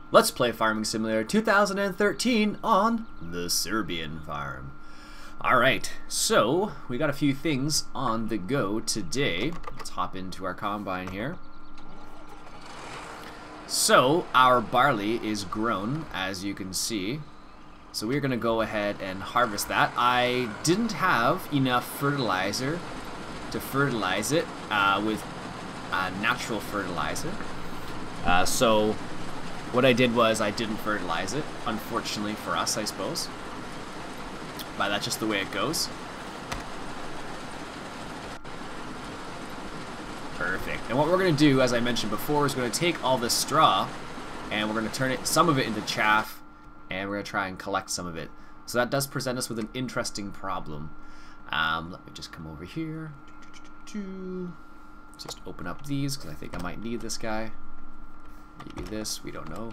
Let's play Farming Simulator 2013 on the Serbian farm. Alright, so we got a few things on the go today. Let's hop into our combine here. So, our barley is grown, as you can see. So we're going to go ahead and harvest that. I didn't have enough fertilizer to fertilize it with natural fertilizer. So what I did was I didn't fertilize it, unfortunately for us, I suppose. But that's just the way it goes. Perfect. And what we're going to do, as I mentioned before, is going to take all this straw and we're going to turn it, some of it into chaff, and we're going to try and collect some of it. So that does present us with an interesting problem. Let me just come over here. Just open up these because I think I might need this guy. Maybe this, we don't know.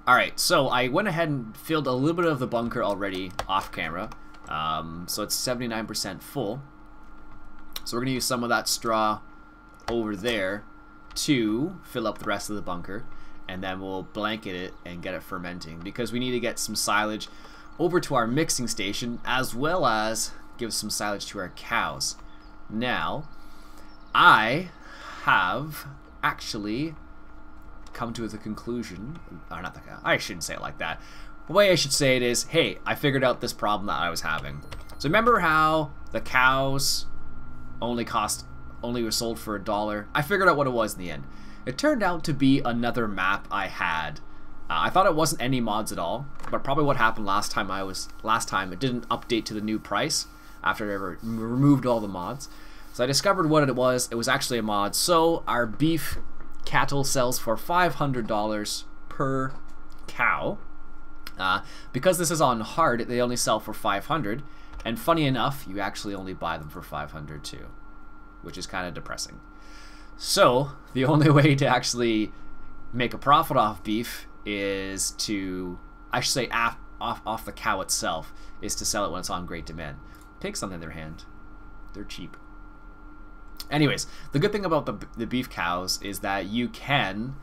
Alright, so I went ahead and filled a little bit of the bunker already off camera. So it's 79% full. So we're going to use some of that straw over there to fill up the rest of the bunker. And then we'll blanket it and get it fermenting. Because we need to get some silage over to our mixing station, as well as give some silage to our cows. Now, I have actually come to the conclusion, or not the, I shouldn't say it like that. The way I should say it is, hey, I figured out this problem that I was having. So remember how the cows only were sold for $1? I figured out what it was in the end. It turned out to be another map I had. I thought it wasn't any mods at all, but probably what happened last time it didn't update to the new price after I removed all the mods. So I discovered what it was. It was actually a mod. So our beef cattle sells for $500 per cow. Because this is on hard, they only sell for $500. And funny enough, you actually only buy them for $500 too, which is kind of depressing. So the only way to actually make a profit off beef is to, I should say off the cow itself, is to sell it when it's on great demand. Pigs on the other hand, they're cheap. Anyways, the good thing about the beef cows is that you can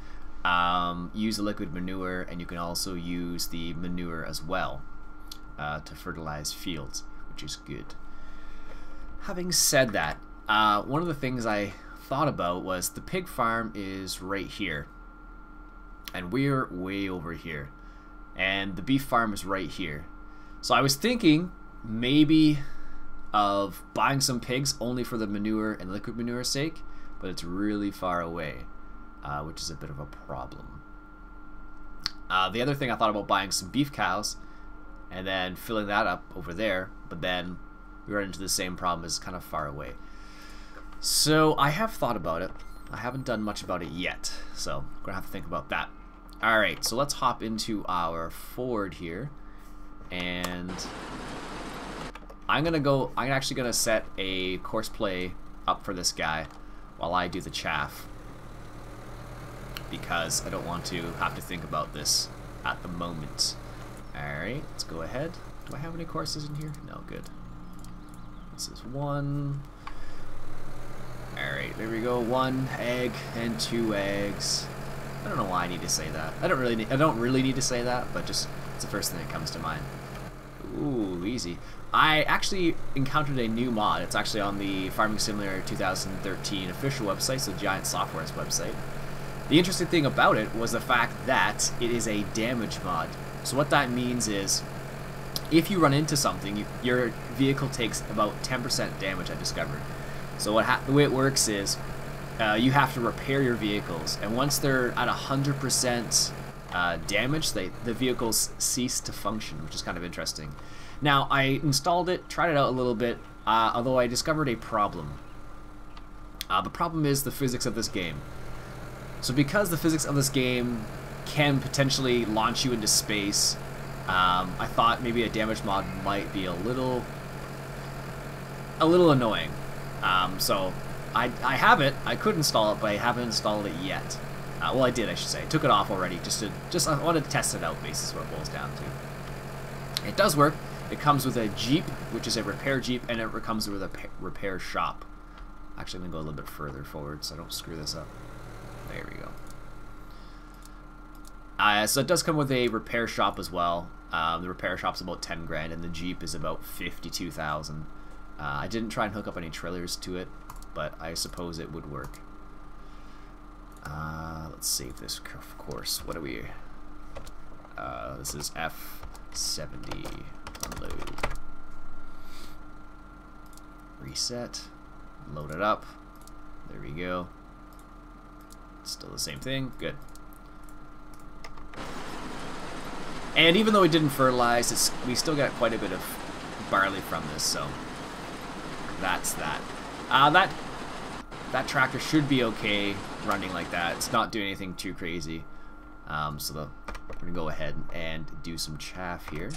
use the liquid manure, and you can also use the manure as well to fertilize fields, which is good. Having said that, one of the things I thought about was the pig farm is right here, and we're way over here, and the beef farm is right here. So I was thinking maybe of buying some pigs only for the manure and liquid manure sake, but it's really far away, which is a bit of a problem. The other thing, I thought about buying some beef cows and then filling that up over there, but then we run into the same problem, as kind of far away. So I have thought about it. I haven't done much about it yet, so I'm gonna have to think about that. Alright, so let's hop into our Ford here, and I'm actually gonna set a course play up for this guy while I do the chaff, because I don't want to have to think about this at the moment. Alright, let's go ahead. Do I have any courses in here? No, good. This is one. Alright, there we go. 1 egg and 2 eggs. I don't know why I need to say that. I don't really need to say that, but just it's the first thing that comes to mind. Ooh, easy. I actually encountered a new mod. It's actually on the Farming Simulator 2013 official website, so Giant Software's website. The interesting thing about it was the fact that it is a damage mod. So what that means is, if you run into something, your vehicle takes about 10% damage, I discovered. So the way it works is, you have to repair your vehicles, and once they're at 100% damage, the vehicles cease to function, which is kind of interesting. Now, I installed it, tried it out a little bit, although I discovered a problem. The problem is the physics of this game. So because the physics of this game can potentially launch you into space, I thought maybe a damage mod might be a little annoying. So I have it. I could install it, but I haven't installed it yet. Well, I did, I should say. I took it off already. I wanted to test it out. Basically, is what it boils down to. It does work. It comes with a Jeep, which is a repair Jeep, and it comes with a repair shop. Actually, I'm gonna go a little bit further forward so I don't screw this up. There we go. So it does come with a repair shop as well. The repair shop's about 10 grand, and the Jeep is about 52,000. I didn't try and hook up any trailers to it, but I suppose it would work. Let's save this, of course. What are we? This is F70. Unload. Reset. Load it up. There we go. Still the same thing. Good. And even though we didn't fertilize, we still got quite a bit of barley from this, so that's that. That tractor should be okay running like that. It's not doing anything too crazy. So we're gonna go ahead and do some chaff here.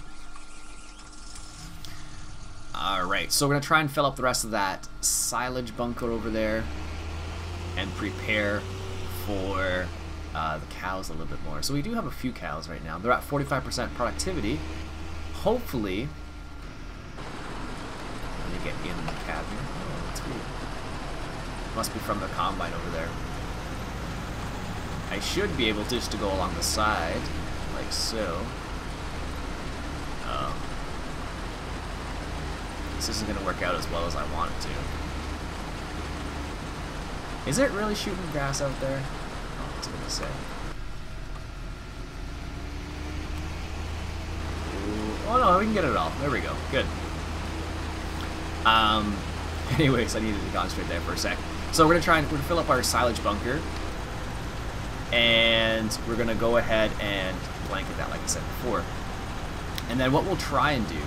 Alright, so we're gonna try and fill up the rest of that silage bunker over there and prepare for the cows a little bit more. So we do have a few cows right now. They're at 45% productivity. Hopefully, let me get in the cab here. Oh, that's weird. Must be from the combine over there. I should be able just to go along the side, like so. This isn't going to work out as well as I want it to. Is it really shooting grass out there? Oh, I was going to say. Ooh. Oh no, we can get it all. There we go. Good. Anyways, I needed to concentrate there for a sec. So we're gonna fill up our silage bunker, and we're gonna go ahead and blanket that, like I said before. And then what we'll try and do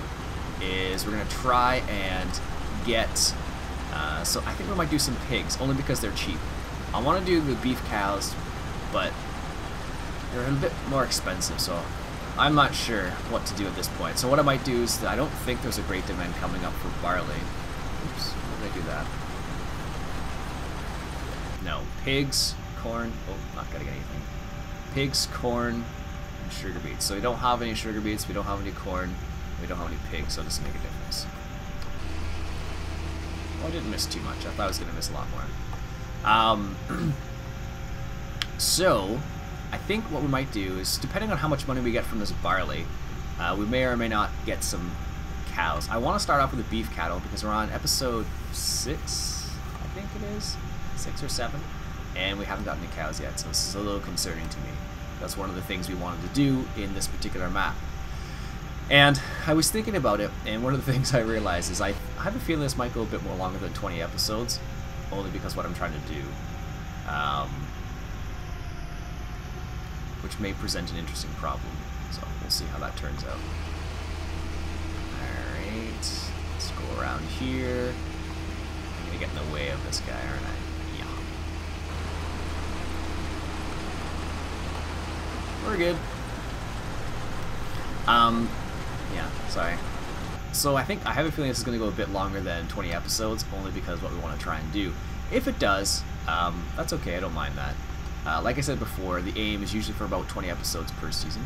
is we're gonna try and get. So I think we might do some pigs, only because they're cheap. I want to do the beef cows, but they're a bit more expensive, so I'm not sure what to do at this point. So what I might do is I don't think there's a great demand coming up for barley. Oops, why did I do that? No, pigs, corn. Oh, not getting anything. Pigs, corn, and sugar beets. So we don't have any sugar beets, we don't have any corn, we don't have any pigs, so it doesn't make a difference. Well, I didn't miss too much. I thought I was going to miss a lot more. So, I think what we might do is, depending on how much money we get from this barley, we may or may not get some cows. I want to start off with the beef cattle because we're on episode 6, I think it is, 6 or 7, and we haven't gotten any cows yet, so this is a little concerning to me. That's one of the things we wanted to do in this particular map. And I was thinking about it, and one of the things I realized is I have a feeling this might go a bit more longer than 20 episodes, only because what I'm trying to do, which may present an interesting problem. So we'll see how that turns out. Alright, let's go around here. I'm gonna get in the way of this guy, aren't I? Yeah. We're good. Yeah, sorry. So I have a feeling this is going to go a bit longer than 20 episodes, only because what we want to try and do. If it does, that's okay, I don't mind that. Like I said before, the aim is usually for about 20 episodes per season.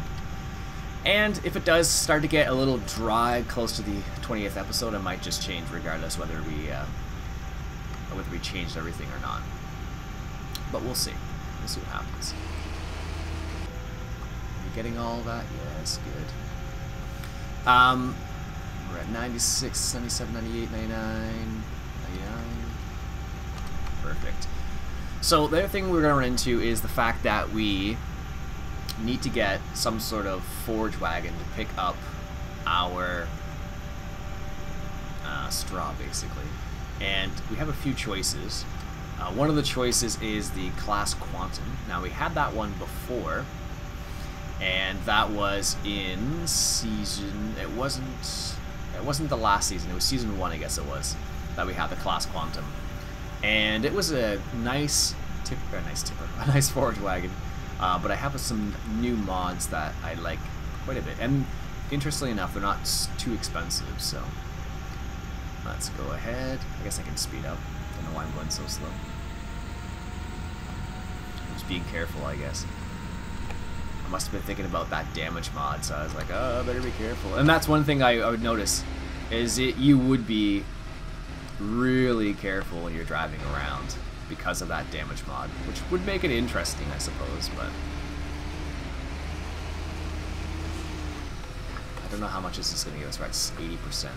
And if it does start to get a little dry close to the 20th episode, I might just change regardless whether we changed everything or not. But we'll see. We'll see what happens. Are you getting all that? Yes, good. We're at 96, 77, 98, 99, 99. Perfect. So the other thing we're going to run into is the fact that we need to get some sort of forage wagon to pick up our straw, basically. And we have a few choices. One of the choices is the Class Quantum. Now, we had that one before, and that was in season. It wasn't the last season. It was season 1, I guess it was, that we had the Class Quantum, and it was a nice forage wagon. But I have some new mods that I like quite a bit, and interestingly enough, they're not too expensive. So let's go ahead. I guess I can speed up. I don't know why I'm going so slow. Just being careful, I guess. I must have been thinking about that damage mod, so I was like, oh, I better be careful. And that's one thing I would notice, is you would be really careful when you're driving around because of that damage mod, which would make it interesting, I suppose, but don't know how much this is going to give us, right? It's 80%.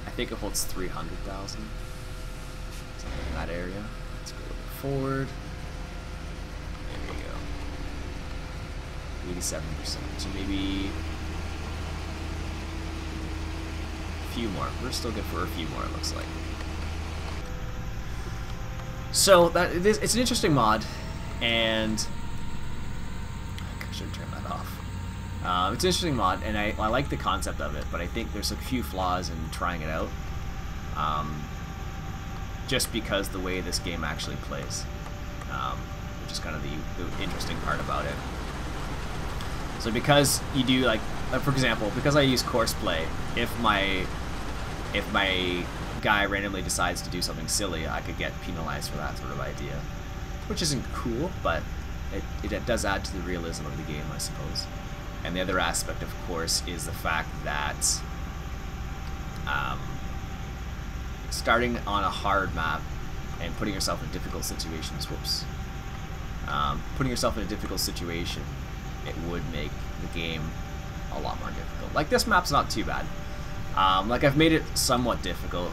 I think it holds 300,000. Something in that area. Let's go a little bit forward. There we go. 87%. So maybe a few more. We're still good for a few more, it looks like. So it's an interesting mod, and I should turn that off. It's an interesting mod, and I like the concept of it, but I think there's a few flaws in trying it out. Just because the way this game actually plays, which is kind of the interesting part about it. So because you do, like for example, because I use course play, if my guy randomly decides to do something silly, I could get penalized for that sort of idea, which isn't cool, but it does add to the realism of the game, I suppose. And the other aspect, of course, is the fact that starting on a hard map and putting yourself in difficult situations, putting yourself in a difficult situation, it would make the game a lot more difficult. Like, this map's not too bad. Like, I've made it somewhat difficult.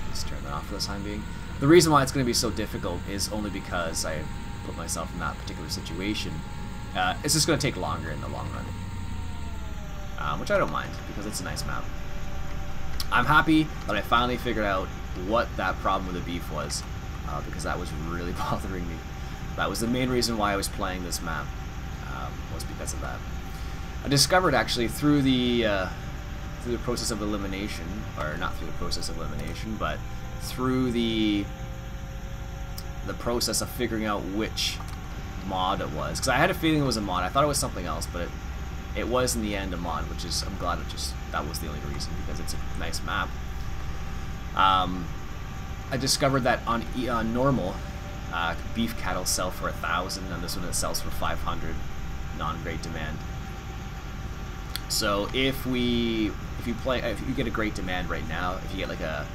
Let's turn that off for the time being. The reason why it's going to be so difficult is only because I put myself in that particular situation. It's just going to take longer in the long run, which I don't mind because it's a nice map. I'm happy that I finally figured out what that problem with the beef was, because that was really bothering me. That was the main reason why I was playing this map, was because of that. I discovered actually through the process of elimination, or not through the process of elimination, but through the process of figuring out which mod it was, because I had a feeling it was a mod. I thought it was something else, but it was in the end a mod, which is, I'm glad that was the only reason, because it's a nice map. I discovered that on normal, beef cattle sell for 1,000, and this one it sells for 500, non-great demand. So if you get a great demand right now, if you get like a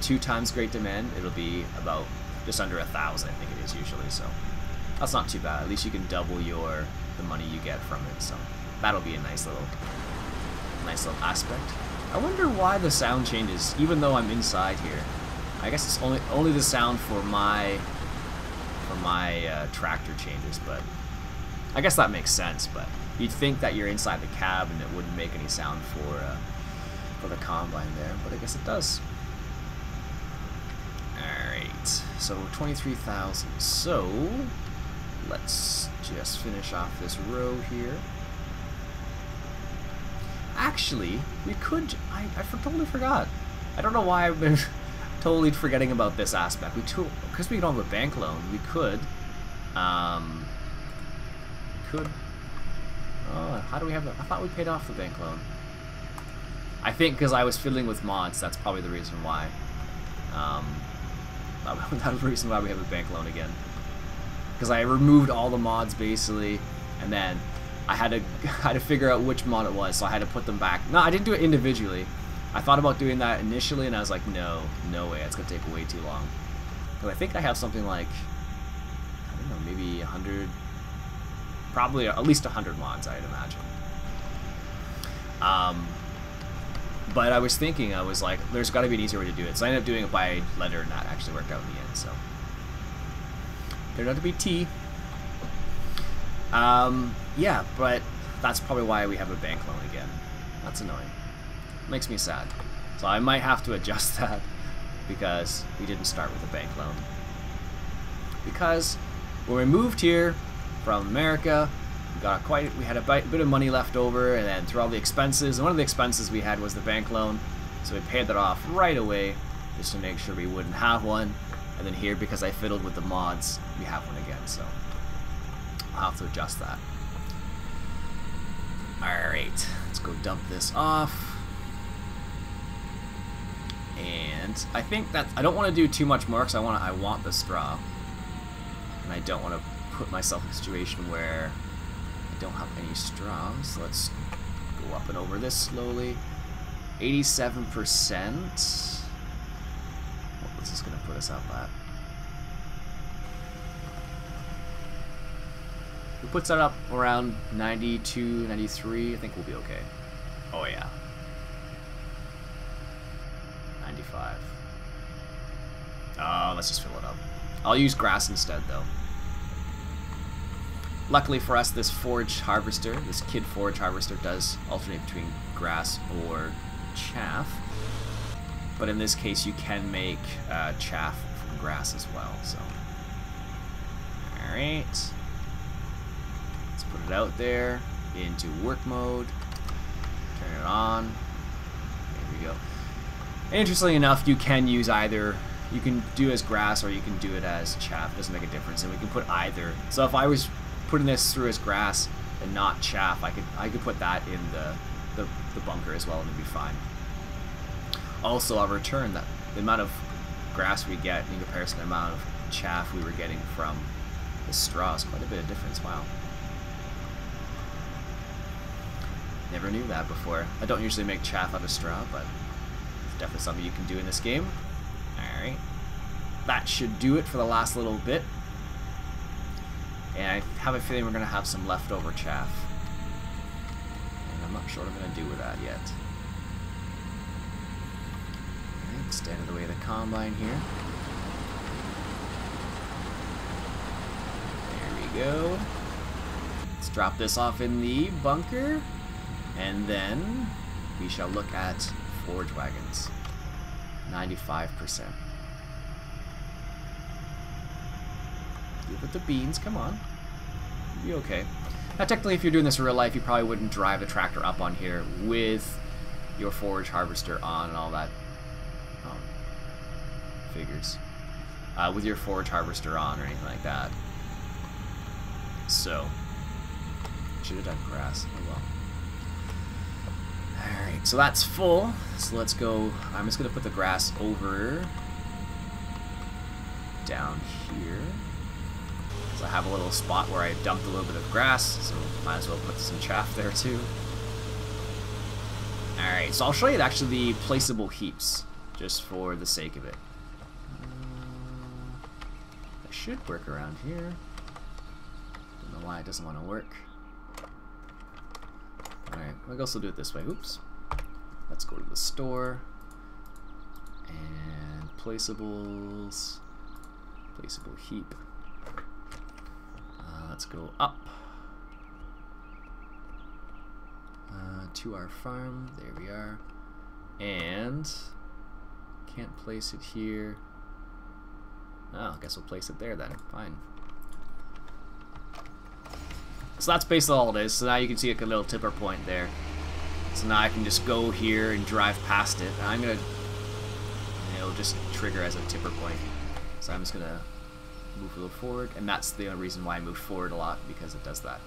2 times great demand, it'll be about just under 1,000, I think it is usually. So that's not too bad. At least you can double the money you get from it. So that'll be a nice little aspect. I wonder why the sound changes, even though I'm inside here. I guess it's only the sound for my tractor changes, but I guess that makes sense. But you'd think that you're inside the cab and it wouldn't make any sound for the combine there, but I guess it does. Alright, so 23,000. So let's just finish off this row here. Actually, we could... I totally forgot. I don't know why I've been totally forgetting about this aspect. Because we don't have a bank loan, we could... Oh, how do we have that? I thought we paid off the bank loan. I think because I was fiddling with mods, that's probably the reason why. That was the reason why we have a bank loan again. Because I removed all the mods basically, and then I had to figure out which mod it was, so I had to put them back. No, I didn't do it individually. I thought about doing that initially, and I was like, no way, it's gonna take way too long. Because I think I have something like, I don't know, maybe 100. Probably at least 100 mods, I'd imagine. But I was thinking, I was like, there's got to be an easier way to do it. So I ended up doing it by letter, and that actually worked out in the end. So turned out to be T. Yeah, but that's probably why we have a bank loan again. That's annoying. Makes me sad. So I might have to adjust that because we didn't start with a bank loan. Because when we moved here from America, we had a bit of money left over, and then through all the expenses, and one of the expenses we had was the bank loan, so we paid that off right away just to make sure we wouldn't have one. And then here, because I fiddled with the mods, we have one again, so I'll have to adjust that. Alright, let's go dump this off. And I think that I don't want to do too much more because I want the straw, and I don't want to put myself in a situation where I don't have any straw. So let's go up and over this slowly. 87%. What's this going to put us up at? If it puts that up around 92, 93, I think we'll be okay. Oh yeah. 95. Let's just fill it up. I'll use grass instead, though. Luckily for us, this forage harvester, this kid forage harvester, does alternate between grass or chaff. But in this case, you can make chaff from grass as well. So, all right, let's put it out there into work mode. Turn it on. There we go. Interestingly enough, you can use either. You can do it as grass or you can do it as chaff. It doesn't make a difference, and we can put either. So if I was putting this through as grass and not chaff, I could put that in the bunker as well, and it'd be fine. Also, I'll return that the amount of grass we get in comparison to the amount of chaff we were getting from the straw is quite a bit of difference. Wow. Never knew that before. I don't usually make chaff out of straw, but it's definitely something you can do in this game. Alright. That should do it for the last little bit. And I have a feeling we're going to have some leftover chaff. And I'm not sure what I'm going to do with that yet. Alright, extend out of the way of the combine here. There we go. Let's drop this off in the bunker. And then we shall look at forage wagons. 95%. Give it the beans, come on. You'll be okay. Now technically if you're doing this in real life, you probably wouldn't drive the tractor up on here with your forage harvester on and all that. Figures. With your forage harvester on or anything like that. So, should have done grass. Oh well. Alright, so that's full. So let's go. I'm just going to put the grass over down here. So I have a little spot where I dumped a little bit of grass, so might as well put some chaff there too. Alright, so I'll show you actually the placeable heaps, just for the sake of it. It should work around here. Don't know why it doesn't want to work. Alright, I guess we'll do it this way. Oops. Let's go to the store. And placeables. Placeable heap. Let's go up. To our farm. There we are. And can't place it here. Oh, I guess we'll place it there then. Fine. So that's basically all it is. So now you can see like a little tipper point there. So now I can just go here and drive past it. And I'm gonna, it'll just trigger as a tipper point. So I'm just gonna move a little forward, and that's the only reason why I move forward a lot, because it does that.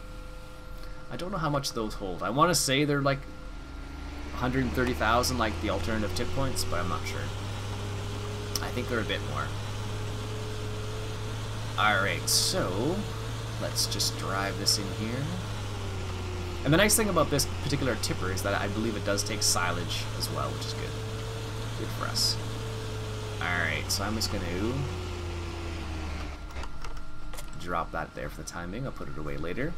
I don't know how much those hold. I want to say they're like 130,000 like the alternative tip points, but I'm not sure. I think they're a bit more. Alright, so let's just drive this in here. And the nice thing about this particular tipper is that I believe it does take silage as well, which is good. Good for us. Alright, so I'm just going to drop that there for the time being. I'll put it away later.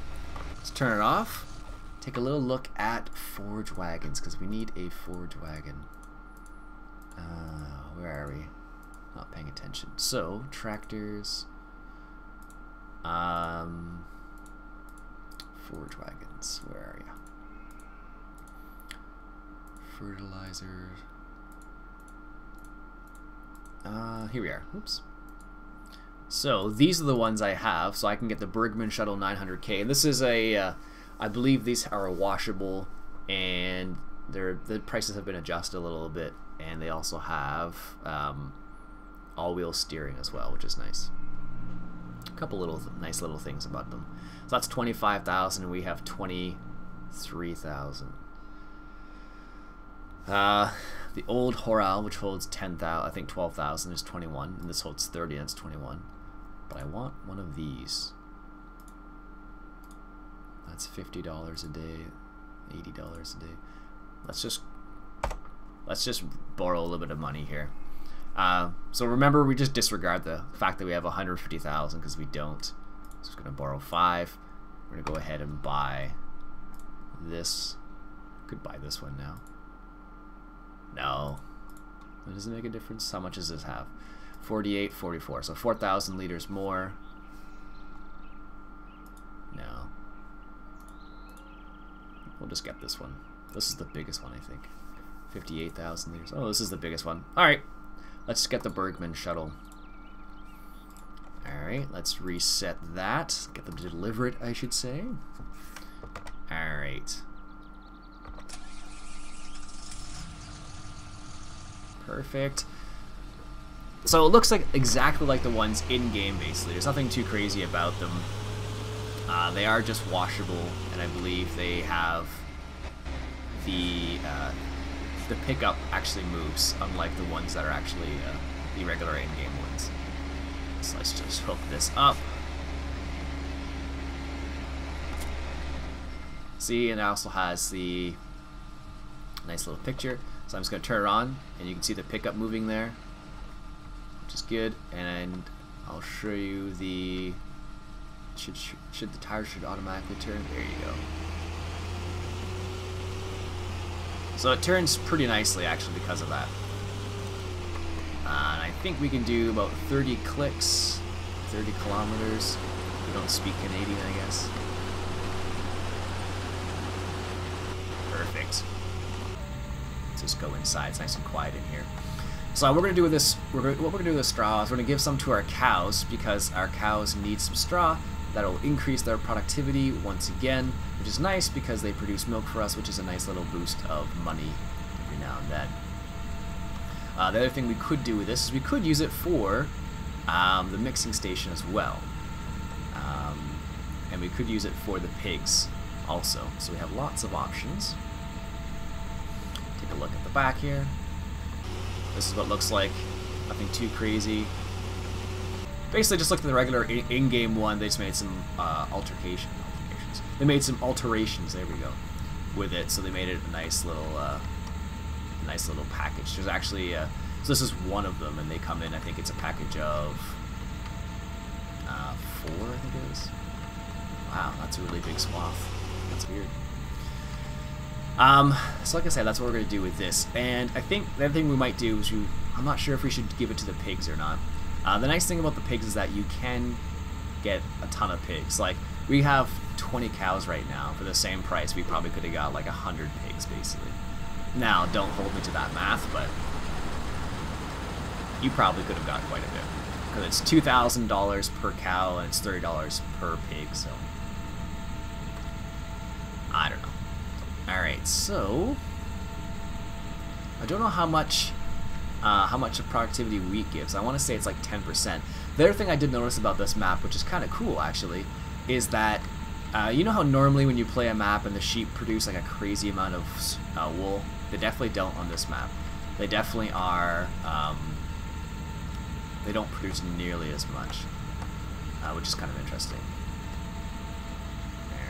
Let's turn it off. Take a little look at forage wagons, because we need a forage wagon. Where are we? Not paying attention. So, tractors. Forage wagons. Where are you? Fertilizer. Here we are. Oops. So these are the ones I have. So I can get the Bergman Shuttle 900K, and this is a. I believe these are washable, and the prices have been adjusted a little bit, and they also have all-wheel steering as well, which is nice. A couple little nice little things about them. So that's 25,000, and we have 23,000. The old Horal, which holds 10,000, I think 12,000, is 21, and this holds 30, and it's 21. But I want one of these. That's $50 a day, $80 a day. Let's just borrow a little bit of money here. So remember, we just disregard the fact that we have 150,000 because we don't. So we're going to borrow 5, We're going to go ahead and buy this. Could buy this one now. No. It doesn't make a difference. How much does this have? 48, 44. So 4,000 liters more. No. We'll just get this one. This is the biggest one, I think. 58,000 liters. Oh, this is the biggest one. Alright. Let's get the Bergman shuttle. Alright, let's reset that. Get them to deliver it, I should say. Alright. Perfect. So it looks like exactly like the ones in-game, basically. There's nothing too crazy about them. They are just washable, and I believe they have the pickup actually moves, unlike the ones that are actually the regular in-game ones. So let's just hook this up. See, and it also has the nice little picture. So I'm just going to turn it on, and you can see the pickup moving there, which is good. And I'll show you the should the tires should automatically turn. There you go. So it turns pretty nicely actually because of that. And I think we can do about 30 clicks, 30 kilometers. We don't speak Canadian, I guess. Perfect. Let's just go inside. It's nice and quiet in here. So what we're gonna do with this, what we're gonna do with this straw is we're gonna give some to our cows because our cows need some straw. That'll increase their productivity once again, which is nice because they produce milk for us, which is a nice little boost of money every now and then. The other thing we could do with this is we could use it for the mixing station as well. And we could use it for the pigs also. So we have lots of options. Take a look at the back here. This is what it looks like. Nothing too crazy. Basically just looked at the regular in-game one. They just made some alterations. They made some alterations, there we go, with it. So they made it a nice little package. There's actually, so this is one of them, and they come in, I think it's a package of 4, I think it is. Wow, that's a really big swath. That's weird. So like I said, that's what we're going to do with this. And I think the other thing we might do is I'm not sure if we should give it to the pigs or not. The nice thing about the pigs is that you can get a ton of pigs. Like, we have 20 cows right now. For the same price, we probably could have got like 100 pigs, basically. Now, don't hold me to that math, but you probably could have got quite a bit. Because it's $2,000 per cow, and it's $30 per pig, so I don't know. Alright, so I don't know how much of productivity wheat gives. I want to say it's like 10%. The other thing I did notice about this map, which is kind of cool actually, is that you know how normally when you play a map and the sheep produce like a crazy amount of wool? They definitely don't on this map. They definitely are, they don't produce nearly as much, which is kind of interesting.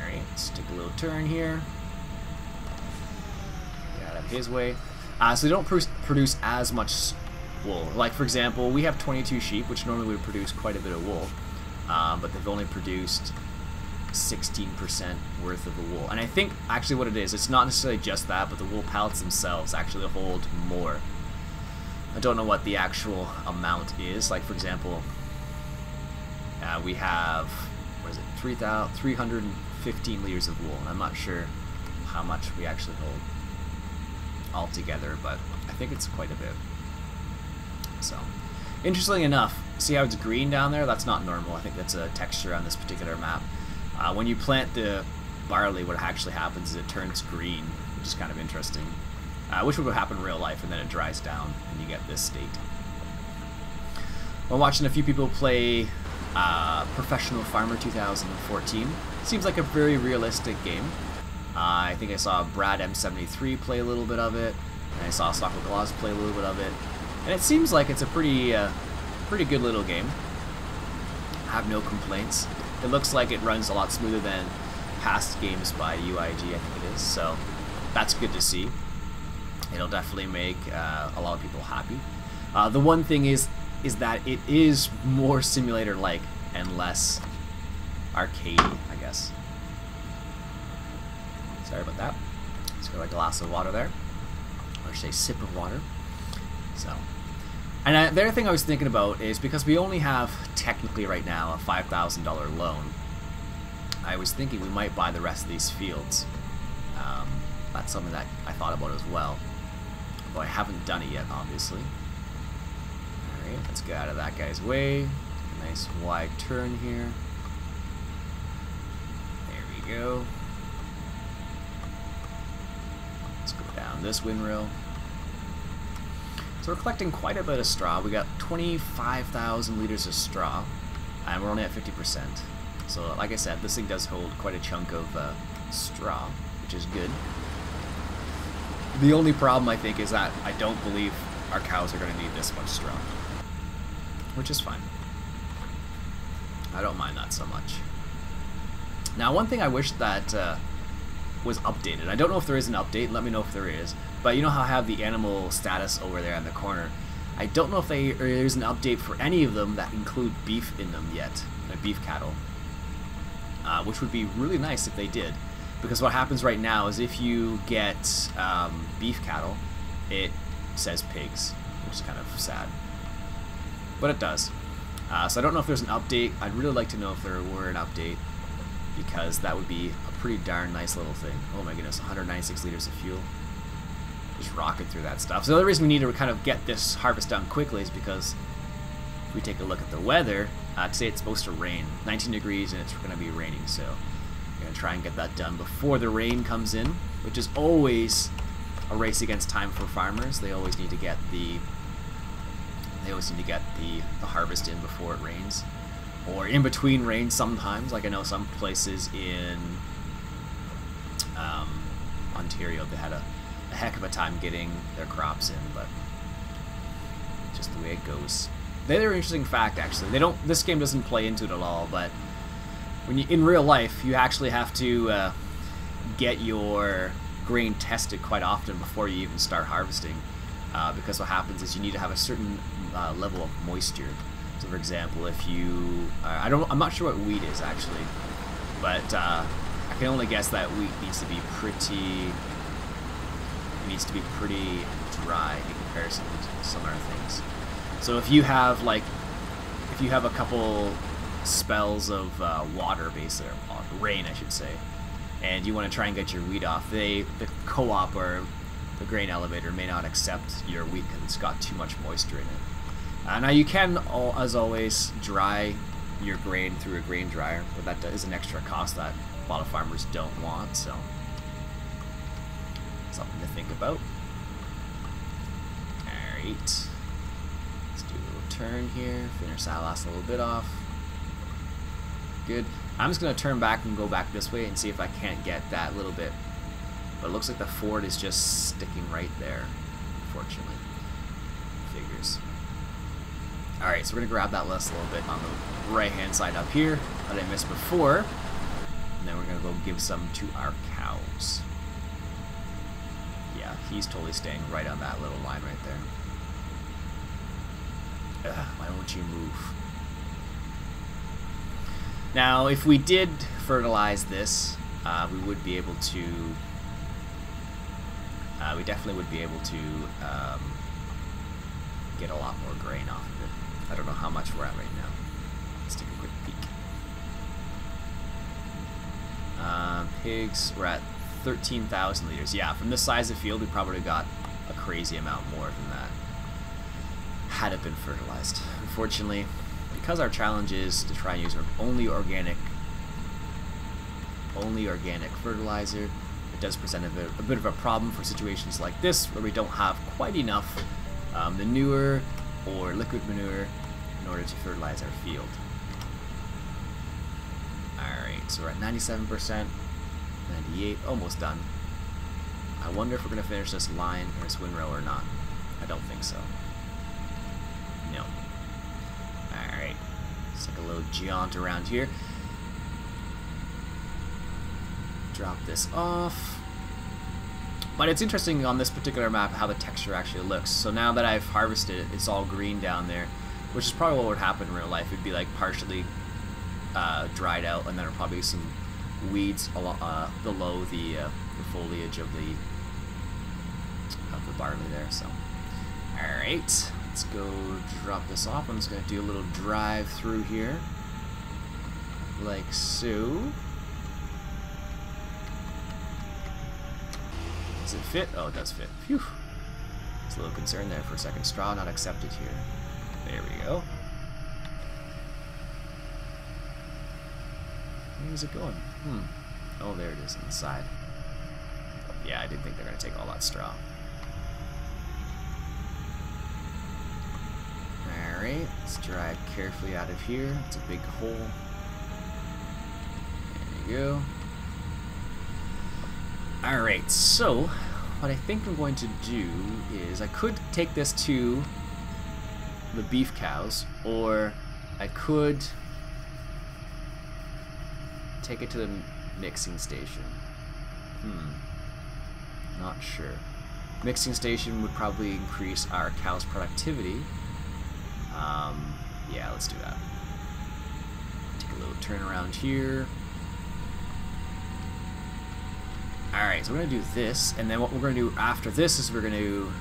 Alright, let's take a little turn here. Get out of his way. So they don't produce as much wool. Like, for example, we have 22 sheep, which normally would produce quite a bit of wool, but they've only produced 16% worth of the wool. And I think actually what it is, it's not necessarily just that, but the wool pallets themselves actually hold more. I don't know what the actual amount is. Like, for example, we have, what is it, 315 liters of wool, and I'm not sure how much we actually hold altogether, but I think it's quite a bit. So, interestingly enough, see how it's green down there? That's not normal. I think that's a texture on this particular map. When you plant the barley, what actually happens is it turns green, which is kind of interesting. Which would happen in real life, and then it dries down, and you get this state. We're watching a few people play Professional Farmer 2014. Seems like a very realistic game. I think I saw Brad M73 play a little bit of it, and I saw Stockwood Claus play a little bit of it, and it seems like it's a pretty good little game. I have no complaints. It looks like it runs a lot smoother than past games by UIG, I think it is, so that's good to see. It'll definitely make a lot of people happy. The one thing is that it is more simulator-like and less arcadey, I guess. Sorry about that. Let's go a glass of water there. Or say sip of water. So, and the other thing I was thinking about is because we only have technically right now a $5,000 loan, I was thinking we might buy the rest of these fields. That's something that I thought about as well. Although I haven't done it yet, obviously. Alright, let's get out of that guy's way. A nice wide turn here. There we go. Let's go down this windrow. So we're collecting quite a bit of straw. We got 25,000 liters of straw, and we're only at 50%. So like I said, this thing does hold quite a chunk of straw, which is good. The only problem, I think, is that I don't believe our cows are going to need this much straw, which is fine. I don't mind that so much. Now, one thing I wish that was updated. I don't know if there is an update. Let me know if there is. But you know how I have the animal status over there in the corner? I don't know if there's an update for any of them that include beef in them yet, beef cattle, which would be really nice if they did. Because what happens right now is if you get beef cattle, it says pigs, which is kind of sad. But it does. So I don't know if there's an update. I'd really like to know if there were an update, because that would be a pretty darn nice little thing. Oh my goodness, 196 liters of fuel. Just rocket through that stuff. So the other reason we need to kind of get this harvest done quickly is because if we take a look at the weather, today it's supposed to rain. 19 degrees and it's going to be raining, so we're going to try and get that done before the rain comes in, which is always a race against time for farmers. They always need to get the harvest in before it rains, or in between rains sometimes. Like I know some places in Ontario, they had a heck of a time getting their crops in, but just the way it goes. The other interesting fact, actually, this game doesn't play into it at all, but when in real life, you actually have to get your grain tested quite often before you even start harvesting, because what happens is you need to have a certain level of moisture. So, for example, if you, I'm not sure what wheat is actually, but I can only guess that wheat needs to be pretty dry in comparison to some other things. So if you have a couple spells of water, basically, or rain, I should say, and you want to try and get your wheat off, the co-op or the grain elevator may not accept your wheat because it's got too much moisture in it. Now you can, as always, dry your grain through a grain dryer, but that is an extra cost that a lot of farmers don't want, so something to think about. Alright. Let's do a little turn here, finish that last little bit off. Good. I'm just going to turn back and go back this way and see if I can't get that little bit. But it looks like the ford is just sticking right there, unfortunately. Figures. Alright, so we're going to grab that last little bit on the right-hand side up here that I missed before. And then we're going to go give some to our cows. Yeah, he's totally staying right on that little line right there. Ugh, why won't you move? Now, if we did fertilize this, we would be able to... we definitely would be able to get a lot more grain off of it. I don't know how much we're at right now. Let's take a quick peek. Pigs, we're at 13,000 liters. Yeah, from this size of field, we probably got a crazy amount more than that had it been fertilized. Unfortunately, because our challenge is to try and use only organic fertilizer, it does present a bit of a problem for situations like this where we don't have quite enough manure or liquid manure in order to fertilize our field. Alright, so we're at 97%, 98, almost done. I wonder if we're going to finish this line or this windrow or not. I don't think so. No. Alright, let's take a little jaunt around here. Drop this off. But it's interesting on this particular map how the texture actually looks. So now that I've harvested it, it's all green down there, which is probably what would happen in real life. It'd be like partially dried out, and then there'd probably be some weeds below the foliage of the barley there. So, all right, let's go drop this off. I'm just gonna do a little drive through here, like so. Does it fit? Oh, it does fit. Phew. It's a little concerned there for a second. Straw not accepted here. There we go. Where's it going? Oh, there it is on the side. Yeah, I didn't think they're going to take all that straw. Alright, let's drive carefully out of here. It's a big hole. There you go. Alright, so what I think I'm going to do is I could take this to the beef cows, or I could take it to the mixing station. Not sure. Mixing station would probably increase our cows' productivity. Yeah, let's do that. Take a little turn around here. Alright, so we're going to do this, and then what we're going to do after this is we're going to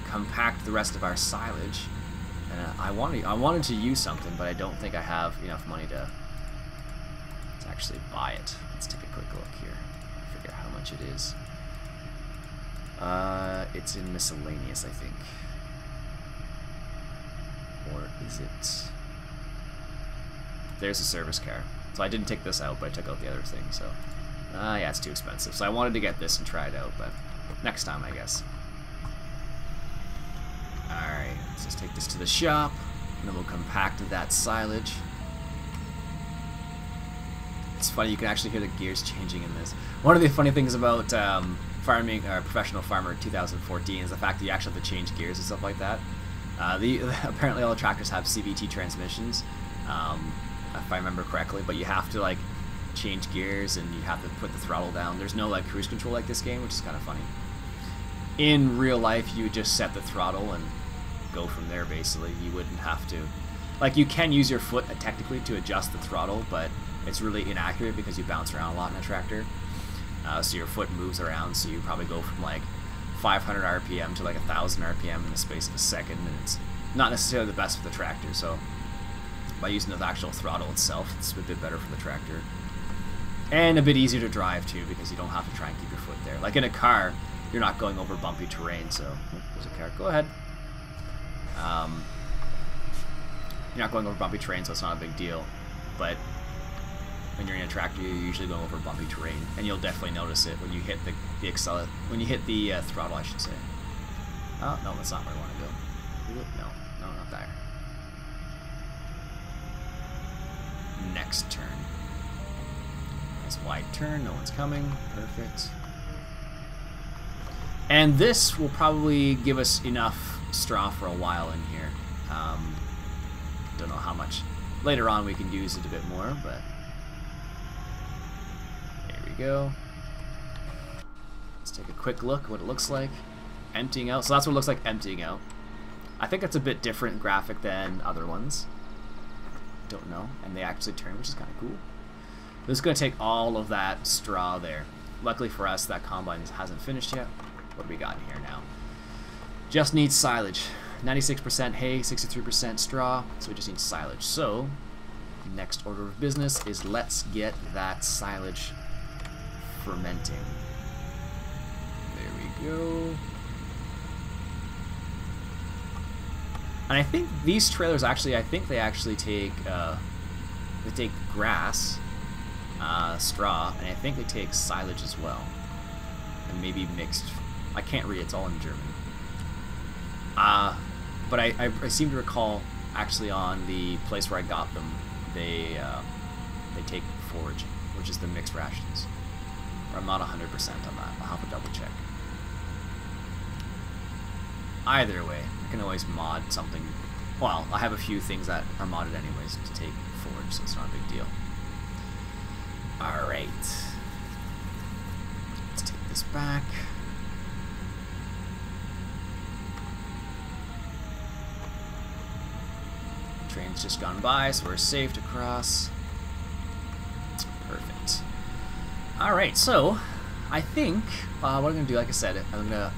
compact the rest of our silage. And I wanted to use something, but I don't think I have enough money to actually buy it. Let's take a quick look here. Figure out how much it is. It's in miscellaneous, I think. Or is it? There's a service car. So I didn't take this out, but I took out the other thing, so. Yeah, it's too expensive. So I wanted to get this and try it out, but next time, I guess. Alright, let's just take this to the shop, and then we'll compact that silage. It's funny, you can actually hear the gears changing in this. One of the funny things about farming, or Professional Farmer 2014 is the fact that you actually have to change gears and stuff like that. Apparently all the tractors have CVT transmissions, if I remember correctly, but you have to like change gears and you have to put the throttle down. There's no like cruise control like this game, which is kind of funny. In real life, you would just set the throttle and go from there, basically. You wouldn't have to... Like, you can use your foot technically to adjust the throttle, but it's really inaccurate because you bounce around a lot in a tractor. So your foot moves around, so you probably go from like 500 RPM to like 1,000 RPM in the space of a second, and it's not necessarily the best for the tractor. So by using the actual throttle itself, it's a bit better for the tractor. And a bit easier to drive too, because you don't have to try and keep your foot there. Like in a car, you're not going over bumpy terrain, so... Oh, there's a car. Go ahead. You're not going over bumpy terrain, so it's not a big deal. But when you're in a tractor, you're usually going over bumpy terrain, and you'll definitely notice it when you hit the throttle, I should say. Oh, no, that's not where I want to go. No, not there. Next turn. Nice wide turn, no one's coming. Perfect. And this will probably give us enough straw for a while in here. Don't know how much. Later on we can use it a bit more, but there we go. Let's take a quick look at what it looks like. Emptying out. So that's what it looks like emptying out. I think it's a bit different graphic than other ones. Don't know. And they actually turn, which is kind of cool. This is going to take all of that straw there. Luckily for us, that combine hasn't finished yet. What do we got in here now? Just needs silage. 96% hay, 63% straw, so we just need silage. So, next order of business is let's get that silage fermenting. There we go. And I think these trailers actually, they actually take grass, straw, and I think they take silage as well. And maybe mixed. I can't read, it's all in German. But I seem to recall, actually, on the place where I got them, they take forage, which is the mixed rations. But I'm not 100% on that. I'll have to double check. Either way, I can always mod something. Well, I have a few things that are modded anyways to take forage, so it's not a big deal. Alright. Let's take this back. Train's just gone by, so we're safe to cross. Perfect. Alright, so I think what I'm going to do, like I said, I'm going to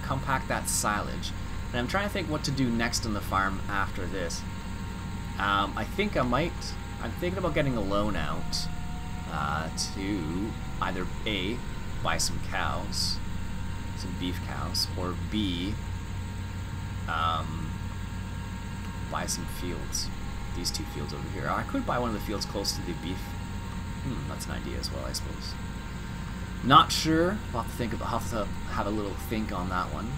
compact that silage. And I'm trying to think what to do next on the farm after this. I think I'm thinking about getting a loan out to either A, buy some cows, some beef cows, or B, buy some fields. These 2 fields over here. Or I could buy one of the fields close to the beef. That's an idea as well, I suppose. Not sure. I'll have to think about, have a little think on that one.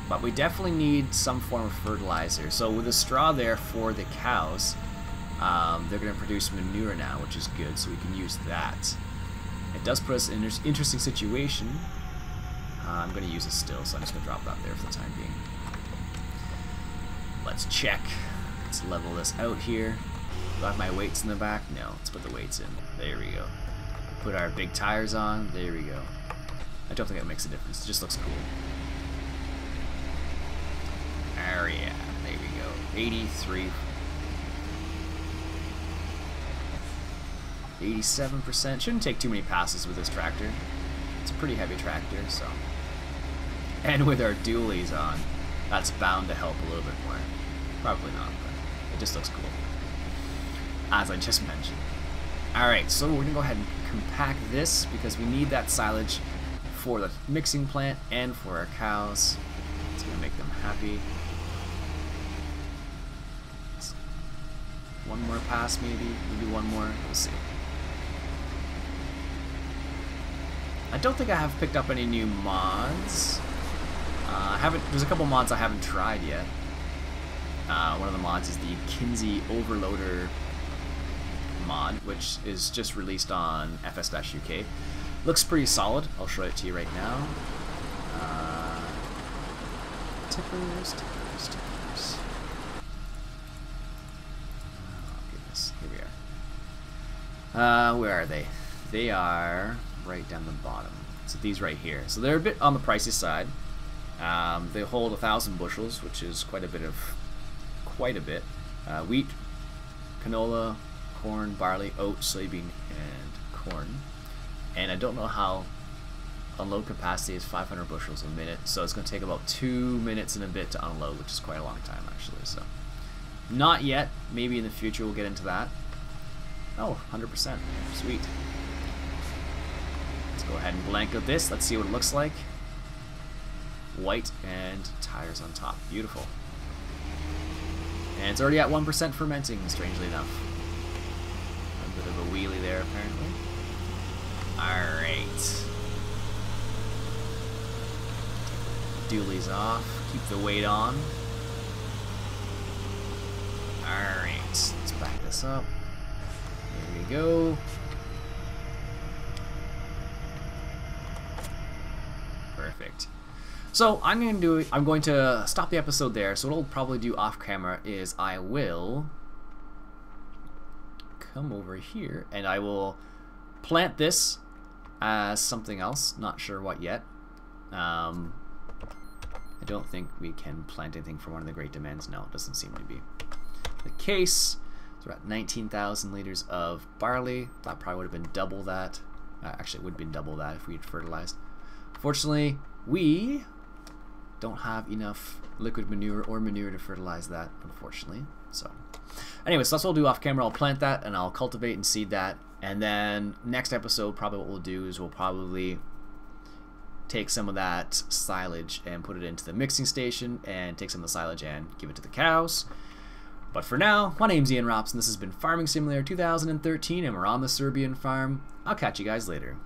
But we definitely need some form of fertilizer. So with the straw there for the cows, they're going to produce manure now, which is good, so we can use that. It does put us in an interesting situation. I'm going to use it still, so I'm just going to drop that there for the time being. Let's check. Let's level this out here. Do I have my weights in the back? No, let's put the weights in. There we go. Put our big tires on. There we go. I don't think that makes a difference. It just looks cool. Oh yeah, there we go. 83. 87%. Shouldn't take too many passes with this tractor. It's a pretty heavy tractor, so. And with our dualies on, that's bound to help a little bit more. Probably not, but it just looks cool. As I just mentioned. Alright, so we're going to go ahead and compact this because we need that silage for the mixing plant and for our cows. It's going to make them happy. One more pass maybe? Maybe one more? We'll see. I don't think I have picked up any new mods. There's a couple mods I haven't tried yet. One of the mods is the Kinsey Overloader mod, which is just released on FS-UK. Looks pretty solid. I'll show it to you right now. Tippers. Oh, goodness. Here we are. Where are they? They are right down the bottom. So these right here. So they're a bit on the pricey side. They hold 1,000 bushels, which is quite a bit. Wheat, canola, corn, barley, oats, soybean, and corn. And I don't know how unload capacity is 500 bushels a minute, so it's going to take about 2 minutes and a bit to unload, which is quite a long time actually. So not yet. Maybe in the future we'll get into that. Oh, 100%. Sweet. Let's go ahead and blank out this. Let's see what it looks like. White and tires on top. Beautiful. And it's already at 1% fermenting, strangely enough. A bit of a wheelie there, apparently. Alright. Dualies off. Keep the weight on. Alright. Let's back this up. There we go. Perfect. So I'm going to stop the episode there. So what I'll probably do off camera is I will come over here and I will plant this as something else. Not sure what yet. I don't think we can plant anything for one of the great demands. No, it doesn't seem to be the case. So we're at 19,000 liters of barley. That probably would have been double that. Actually, it would have been double that if we had fertilized. Fortunately, we don't have enough liquid manure or manure to fertilize that, unfortunately. So anyways, that's what I'll do off camera. I'll plant that and I'll cultivate and seed that, and then next episode probably what we'll do is we'll probably take some of that silage and put it into the mixing station and take some of the silage and give it to the cows. But for now, my name's Ian Robson. This has been Farming Simulator 2013 and we're on the Serbian farm. I'll catch you guys later.